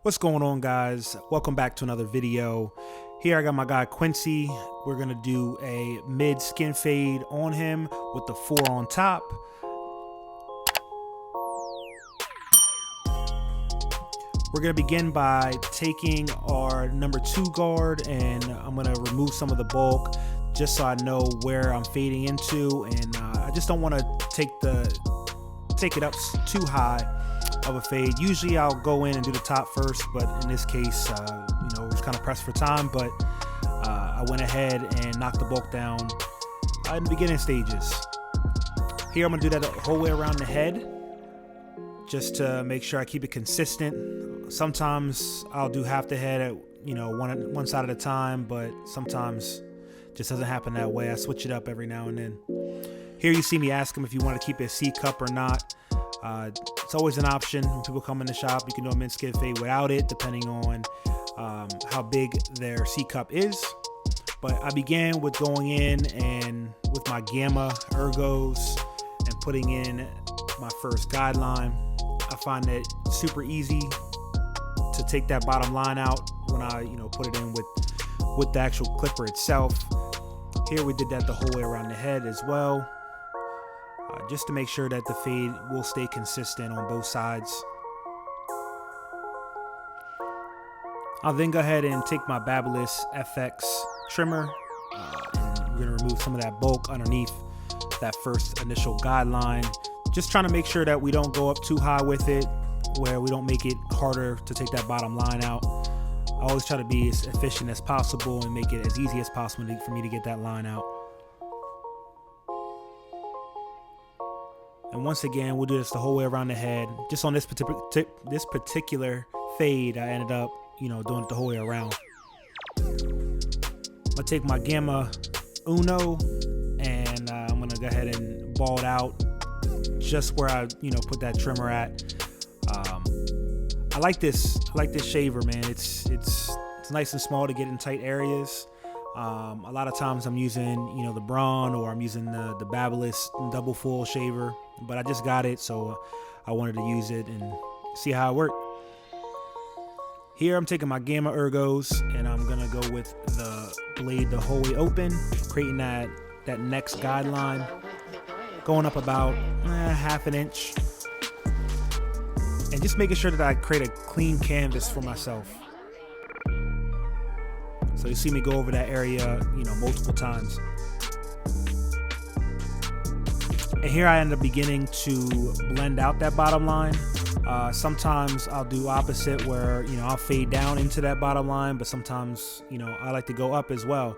What's going on, guys? Welcome back to another video. Here I got my guy Quincy. We're gonna do a mid skin fade on him with the 4 on top. We're gonna begin by taking our number 2 guard, and I'm gonna remove some of the bulk just so I know where I'm fading into, and I just don't want to take it up too high of a fade. Usually I'll go in and do the top first, but in this case, we're just kind of pressed for time, but I went ahead and knocked the bulk down in the beginning stages. Here I'm gonna do that the whole way around the head, just to make sure I keep it consistent. Sometimes I'll do half the head at one side at a time, but sometimes it just doesn't happen that way. I switch it up every now and then. Here you see me ask him if you want to keep it a C cup or not. It's always an option when people come in the shop. You can do a mid skin fade without it, depending on how big their C cup is. But I began with going in and with my Gamma Ergos and putting in my first guideline. I find it super easy to take that bottom line out when I put it in with the actual clipper itself. Here we did that the whole way around the head as well. Just to make sure that the fade will stay consistent on both sides. I'll then go ahead and take my Babyliss FX trimmer, and we're going to remove some of that bulk underneath that first initial guideline. Just trying to make sure that we don't go up too high with it, where we don't make it harder to take that bottom line out. I always try to be as efficient as possible and make it as easy as possible for me to get that line out. And once again, we'll do this the whole way around the head. Just on this particular fade, I ended up, doing it the whole way around. I'm gonna take my Gamma Uno, and I'm gonna go ahead and ball it out just where I, put that trimmer at. I like this shaver, man. It's nice and small to get in tight areas. A lot of times I'm using, the Braun, or I'm using the Babyliss double full shaver, but I just got it, so I wanted to use it and see how it worked. Here I'm taking my Gamma Ergos, and I'm gonna go with the blade the whole way open, creating that next guideline, going up about half an inch, and just making sure that I create a clean canvas for myself. So you see me go over that area, multiple times. And here I end up beginning to blend out that bottom line. Sometimes I'll do opposite, where, I'll fade down into that bottom line, but sometimes, I like to go up as well.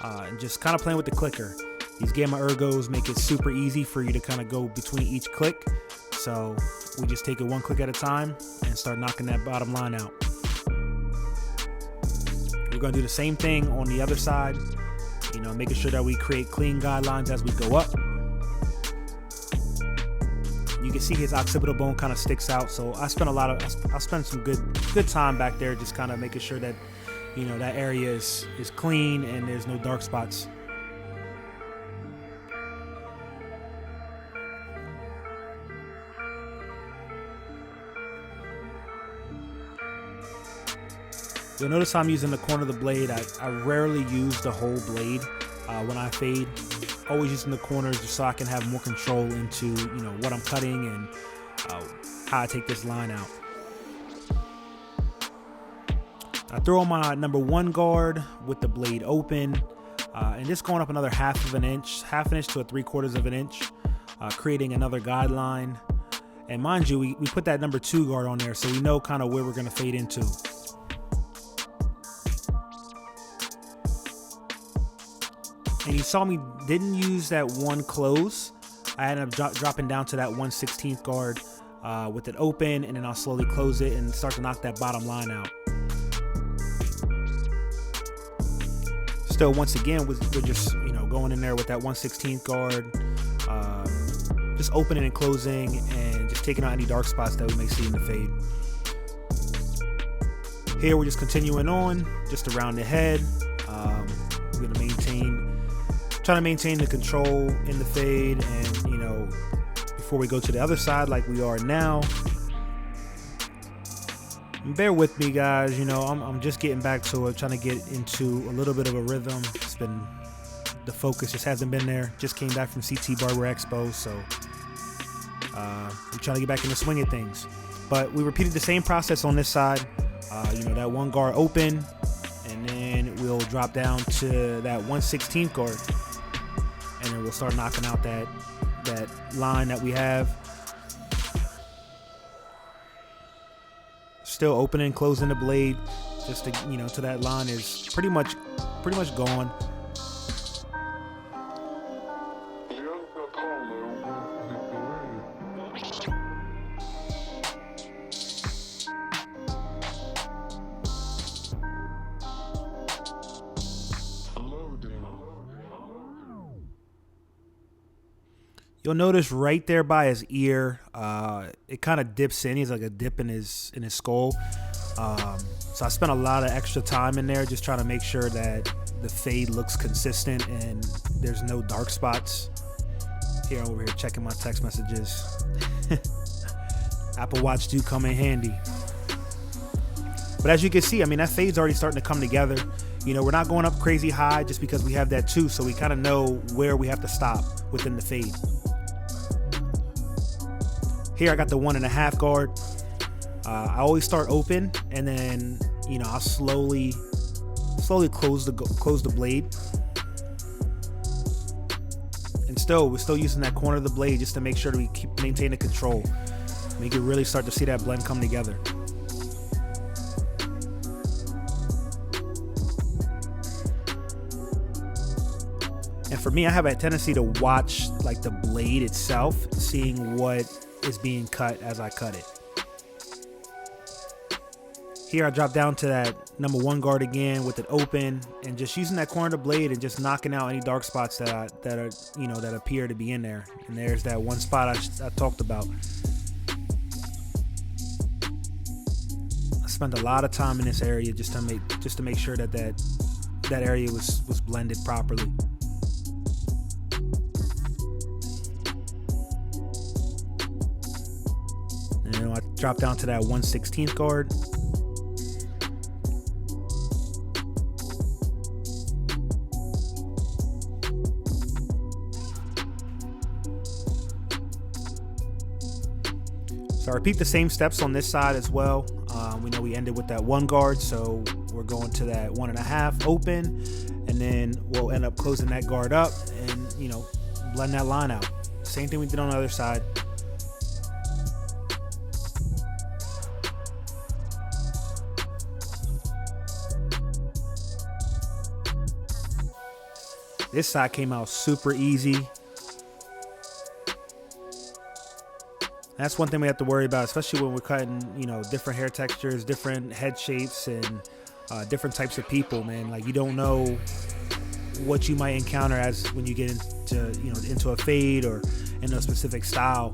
And just kind of playing with the clicker. These Gamma Ergos make it super easy for you to kind of go between each click. So we just take it one click at a time and start knocking that bottom line out. We're going to do the same thing on the other side, making sure that we create clean guidelines as we go up. You can see his occipital bone kind of sticks out, so I spent some good time back there just kind of making sure that, that area is clean and there's no dark spots. You'll notice I'm using the corner of the blade. I rarely use the whole blade when I fade. Always using the corners just so I can have more control into what I'm cutting and how I take this line out. I throw on my number 1 guard with the blade open, and just going up another half an inch to 3/4 of an inch, creating another guideline. And mind you, we put that number 2 guard on there, so we know kind of where we're going to fade into. And you saw me didn't use that 1 close. I ended up dropping down to that 1/16 guard with it open, and then I'll slowly close it and start to knock that bottom line out. Still, once again, we're just going in there with that 1/16 guard, just opening and closing, and just taking out any dark spots that we may see in the fade. Here we're just continuing on, just around the head. We're gonna trying to maintain the control in the fade, and before we go to the other side like we are now, Bear with me, guys. You know, I'm just getting back to it, trying to get into a little bit of a rhythm. It's been, the focus just hasn't been there. Just came back from CT Barber Expo, so I'm trying to get back in the swing of things. But we repeated the same process on this side. You know, that one guard open, and then we'll drop down to that 1/16th guard, and then we'll start knocking out that line that we have. Still opening, closing the blade, just to, you know, to that line is pretty much gone. You'll notice right there by his ear, it kind of dips in. He's like a dip in his skull. So I spent a lot of extra time in there just trying to make sure that the fade looks consistent and there's no dark spots. Here, I'm over here checking my text messages. Apple Watch do come in handy. But as you can see, I mean, that fade's already starting to come together. You know, we're not going up crazy high just because we have that 2, so we kind of know where we have to stop within the fade. Here I got the 1.5 guard. I always start open, and then, you know, I'll slowly close the blade. And we're still using that corner of the blade just to make sure that we maintain the control. We can really start to see that blend come together. And for me, I have a tendency to watch like the blade itself, seeing what is being cut as I cut it. Here I drop down to that number 1 guard again with it open, and just using that corner of the blade and just knocking out any dark spots that appear to be in there. And there's that one spot I talked about. I spent a lot of time in this area just to make sure that area was blended properly. And I drop down to that 1/16th guard. So I repeat the same steps on this side as well. We know we ended with that 1 guard, so we're going to that 1.5 open, and then we'll end up closing that guard up and, you know, blend that line out. Same thing we did on the other side. This side came out super easy. That's one thing we have to worry about, especially when we're cutting, you know, different hair textures, different head shapes, and different types of people, man. Like, you don't know what you might encounter as when you get into a fade or in a specific style.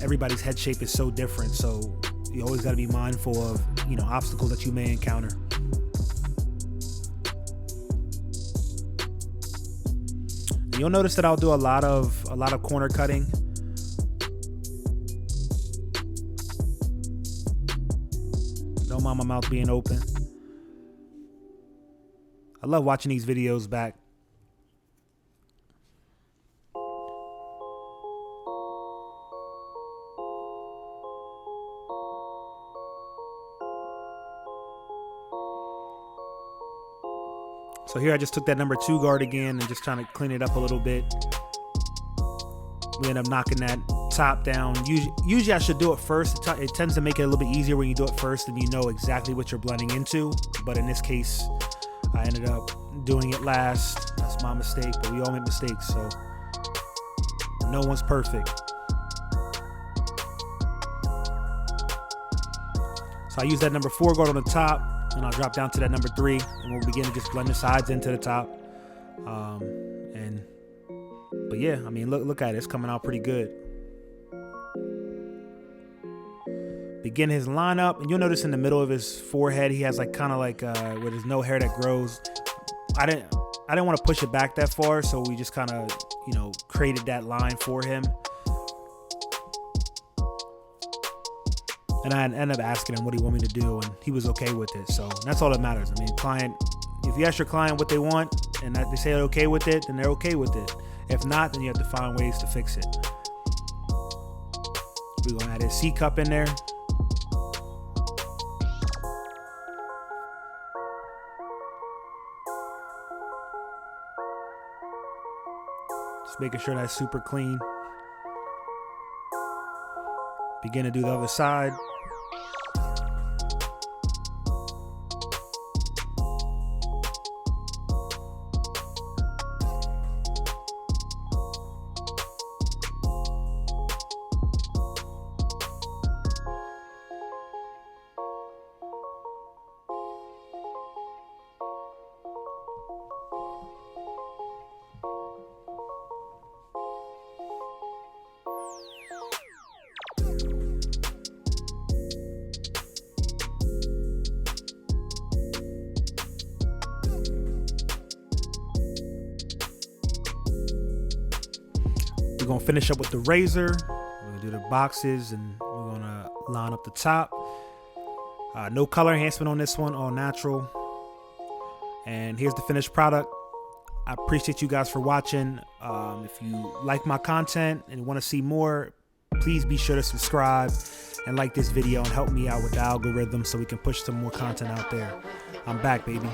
Everybody's head shape is so different, so you always got to be mindful of, you know, obstacles that you may encounter. And you'll notice that I'll do a lot of corner cutting. Don't mind my mouth being open. I love watching these videos back. So here I just took that number 2 guard again and just trying to clean it up a little bit. We end up knocking that top down. Usually I should do it first. It tends to make it a little bit easier when you do it first and you know exactly what you're blending into. But in this case, I ended up doing it last. That's my mistake, but we all make mistakes, so no one's perfect. So I use that number 4 guard on the top, and I'll drop down to that number 3, and we'll begin to just blend the sides into the top. But yeah, I mean, look at it. It's coming out pretty good. Begin his lineup, and you'll notice in the middle of his forehead, he has like kind of like where there's no hair that grows. I didn't want to push it back that far, so we just kind of, you know, created that line for him. And I ended up asking him what he wanted me to do, and he was okay with it. So that's all that matters. I mean, client, if you ask your client what they want and they say they're okay with it, then they're okay with it. If not, then you have to find ways to fix it. We're gonna add a C cup in there. Just making sure that's super clean. Begin to do the other side. We're gonna finish up with the razor. We're gonna do the boxes and we're gonna line up the top. No color enhancement on this one, all natural. And here's the finished product. I appreciate you guys for watching. If you like my content and want to see more, please be sure to subscribe and like this video and help me out with the algorithm so we can push some more content out there. I'm back, baby.